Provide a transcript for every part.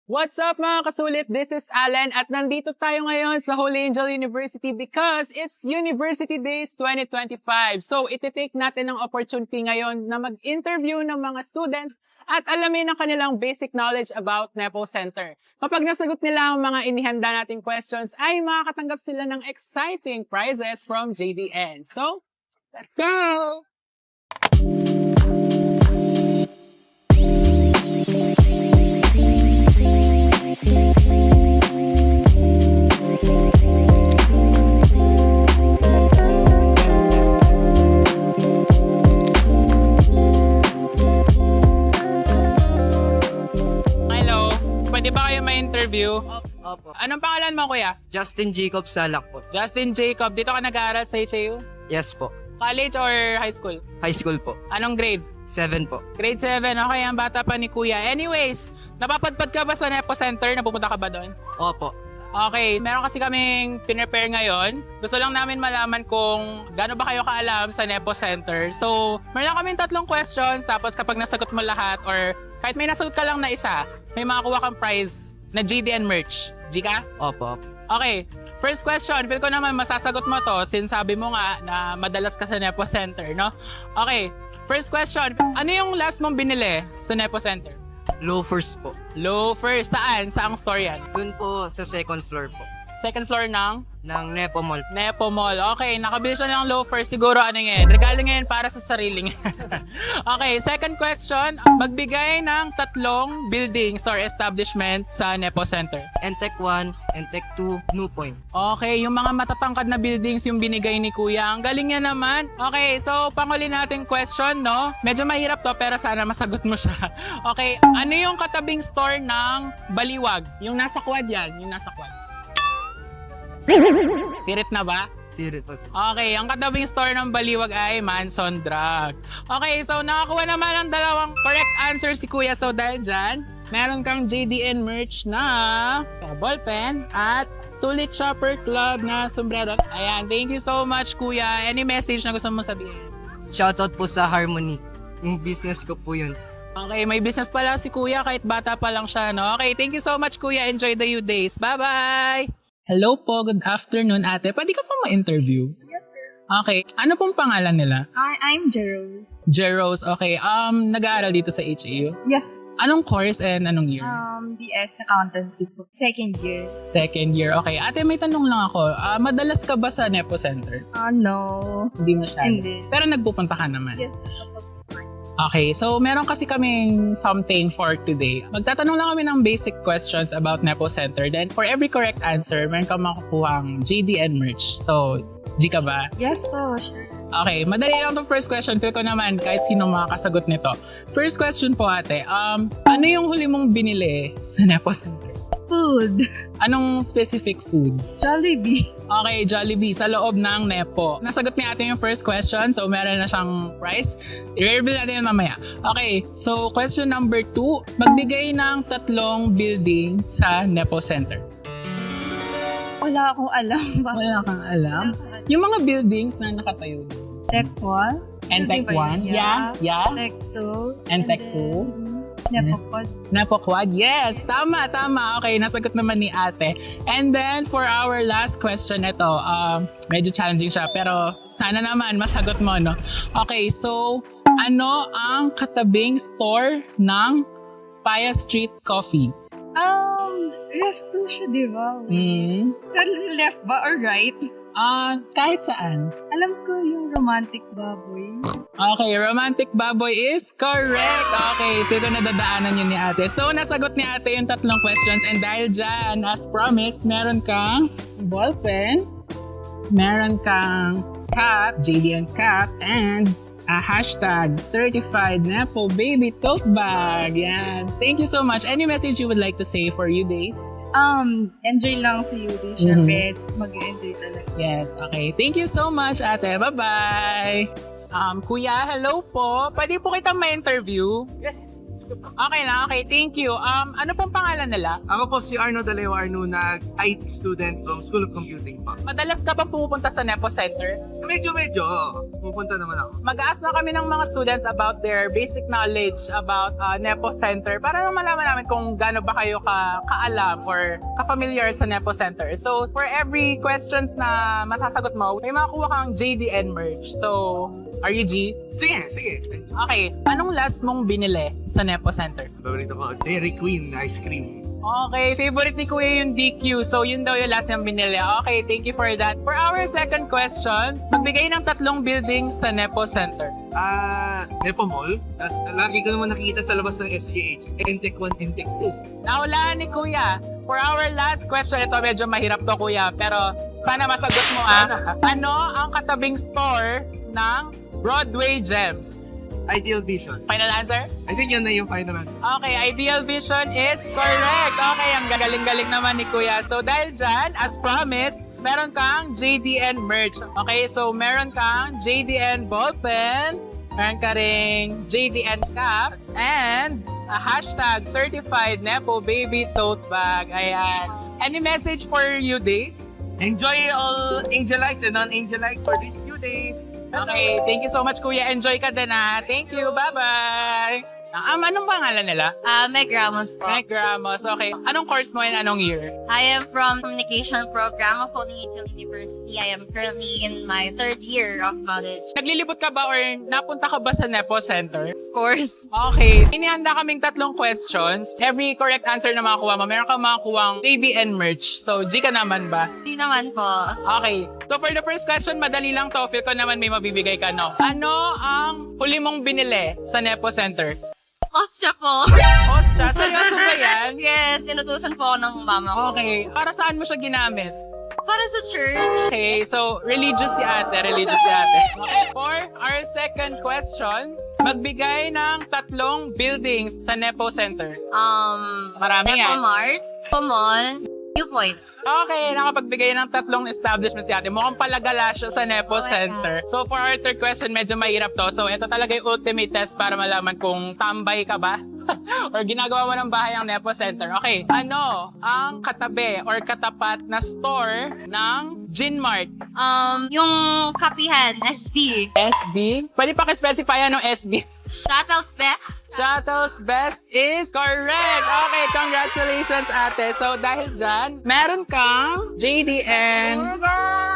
What's up mga kasulit? This is Alan at nandito tayo ngayon sa Holy Angel University because it's University Days 2025. So iti-take natin ang opportunity ngayon na mag-interview ng mga students at alamin ang kanilang basic knowledge about Nepo Center. Kapag nasagot nila ang mga inihanda nating questions ay makakatanggap sila ng exciting prizes from JDN. So, let's go! Pwede ba kayo ma-interview? Opo. Anong pangalan mo, kuya? Justin Jacob Salak po. Justin Jacob. Dito ka nag-aaral sa HAU? Yes po. College or high school? High school po. Anong grade? 7 po. Grade 7. Okay, ang bata pa ni kuya. Anyways, napapadpad ka ba sa Nepo Center? Napupunta ka ba doon? Opo. Okay, meron kasi kaming pinrepare ngayon. Gusto lang namin malaman kung gaano ba kayo kaalam sa Nepo Center. So, meron lang kaming 3 questions. Tapos kapag nasagot mo lahat or kahit may nasagot ka lang na isa, may makakuha kang prize na JDN merch. G ka? Opo. Okay, first question. Feel ko naman masasagot mo to since sabi mo nga na madalas ka sa Nepo Center, no? Okay, first question. Ano yung last mong binili sa Nepo Center? Loafers po. Loafers. Saan? Saang store yan? Doon po sa second floor po. Second floor ng Nepo Mall. Nepo Mall. Okay, nakabili siya ng loafers. Siguro ano yan? Regalo ngayon para sa sarili niya. Okay, second question. Magbigay ng 3 buildings or establishments sa Nepo Center. Entech 1, Entech 2, New Point. Okay, yung mga matatangkad na buildings yung binigay ni Kuya. Ang galing niya naman. Okay, so panghuli nating question, no? Medyo mahirap to pero sana masagot mo siya. Okay, ano yung katabing store ng Baliwag? Yung nasa quad yan, yung nasa quad. Sirit na ba? Sirit po. Okay, ang katabing store ng Baliwag ay Manson Drug. Okay, so nakakuha naman ng 2 correct answer si Kuya. So dahil dyan, meron kang JDN merch na ballpen at Sulit Shopper Club na sombrero. Ayan, thank you so much Kuya. Any message na gusto mo sabihin? Shoutout po sa Harmony. Yung business ko po yun. Okay, may business pala si Kuya kahit bata pa lang siya, no? Okay, thank you so much Kuya. Enjoy the U days. Bye-bye! Hello po, good afternoon ate. Pwede ka po ma-interview? Okay, ano pong pangalan nila? I'm Jerose. Jerose, okay. Nag-aaral dito sa HAU? Yes. Anong course and anong year? BS Accountancy po. Second year. Second year, okay. Ate, may tanong lang ako. Madalas ka ba sa Nepo Center? No. Hindi masyado. Hindi. Pero nagpupunta ka naman? Yes. Okay, so meron kasi kaming something for today. Magtatanong lang kami ng basic questions about Nepo Center. Then for every correct answer, meron kang makukuhang JDN merch. So, G ka ba? Yes po, sure. Okay, madali lang itong first question. Feel ko naman kahit sino makakasagot nito. First question po ate, ano yung huli mong binili sa Nepo Center? Food. Anong specific food? Jollibee. Okay, Jollibee sa loob ng Nepo. Nasagot ni ate yung first question, so meron na siyang prize. I-reveal natin yun mamaya. Okay, so question number 2. Magbigay ng 3 building sa Nepo Center. Wala akong alam ba? Wala kang alam? Yung mga buildings na nakatayo. Tech 1. And Tech 1? Yeah. Tech 2. And Tech 2? Nepocod. Nepo Quad? Yes! Tama. Okay, nasagot naman ni ate. And then, for our last question, ito, medyo challenging siya, pero sana naman masagot mo, no? Okay, so, ano ang katabing store ng Paya Street Coffee? Resto siya, di ba? Hmm? Sa left ba or right? Kahit saan. Alam ko yung romantic baboy. Okay, romantic baboy is correct. Okay, ito na nadadaanan yun ni ate. So, nasagot ni ate yung 3 questions. And dahil dyan, as promised, meron kang ballpen, meron kang cap, JDN cap, and a hashtag certified Nepo baby tote bag. Yan. Thank you so much. Any message you would like to say for you days? Enjoy lang sa UD. Syempre, mag-enjoy talaga. Yes, okay. Thank you so much, ate. Bye-bye. Kuya, hello po. Pwede po kitang ma-interview? Yes. Okay lang, okay. Thank you. Ano pong pangalan nila? Ako po si Arno Daleo Arnuna, IT student from School of Computing po. Madalas ka bang pumupunta sa Nepo Center? Medyo, pupunta naman ako. Mag-ask na kami ng mga students about their basic knowledge about Nepo Center para nang malaman namin kung gaano ba kayo kaalam or ka-familiar sa Nepo Center. So, for every questions na masasagot mo, may makuha kang JDN merch. So, are you G? Sige. Okay, anong last mong binili sa Nepo Center? Paborito ko, Dairy Queen ice cream. Okay, favorite ni Kuya yung DQ. So, yun daw yung last niyang binili. Okay, thank you for that. For our second question, magbigay ng 3 buildings sa Nepo Center. Nepo Mall. Tapos lagi ko naman nakikita sa labas ng SGH. Entec 1, Entec 2. Nahulaan ni Kuya. For our last question, ito medyo mahirap to Kuya, pero sana masagot mo Ano ang katabing store ng Broadway Gems? Ideal Vision. Final answer? I think yun na yung final answer. Okay, Ideal Vision is correct. Okay, ang galing-galing naman ni Kuya. So dahil dyan, as promised, meron kang JDN merch. Okay, so meron kang JDN ballpen, meron ka ring JDN cap, and a hashtag certified Nepo baby tote bag. Ayan. Any message for you days? Enjoy all Angelites and non-Angelites for these few days. Okay, thank you so much Kuya. Enjoy ka din Thank you, bye-bye. Anong pangalan nila? Meg Ramos po. Meg Ramos, okay. Anong course mo and anong year? I am from Communication Program of Holy Angel University. I am currently in my 3rd year of college. Naglilibot ka ba or napunta ka ba sa Nepo Center? Of course. Okay, inihanda kaming 3 questions. Every correct answer na makakuha mo, meron kang makakuhang JDN merch. So, G ka naman ba? Hindi naman po. Okay. So, for the first question, madali lang to. Feel ko naman may mabibigay ka, no? Ano ang huli mong binili sa Nepo Center? Ostya po. Ostra, seryoso ba yan? Yes, inutusan po ako ng mama ko. Okay. Para saan mo siya ginamit? Para sa church. Okay, so religious si ate. Okay, for our second question, magbigay ng 3 buildings sa Nepo Center. Marami Nepo yan. Mart, Nepo Mall, Viewpoint. Okay, nakapagbigay ng 3 establishments si ate. Mukhang palagala siya sa Nepo Center. So for our third question, medyo mahirap to. So ito talaga yung ultimate test para malaman kung tambay ka ba or ginagawa mo ng bahay ang Nepo Center. Okay, ano ang katabi or katapat na store ng Gin Mart? Yung kapihan, SB. SB? Pwede pa ka-specify anong SB? Shuttle's Best. Shuttle's Best is correct! Okay, congratulations ate. So dahil dyan, meron kang JDN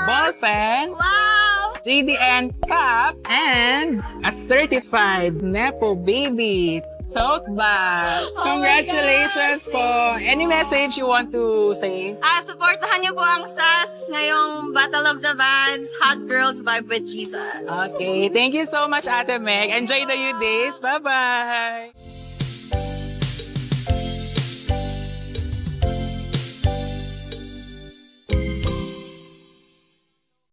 ballpen, Wow! JDN cap, and a certified Nepo baby tote bag. Congratulations po! Any message you want to say? Supportahan niyo po ang SAS ngayong Battle of the Bands, Hot Girls Vibe with Jesus. Okay, thank you so much Ate Meg. Enjoy the days. Bye-bye!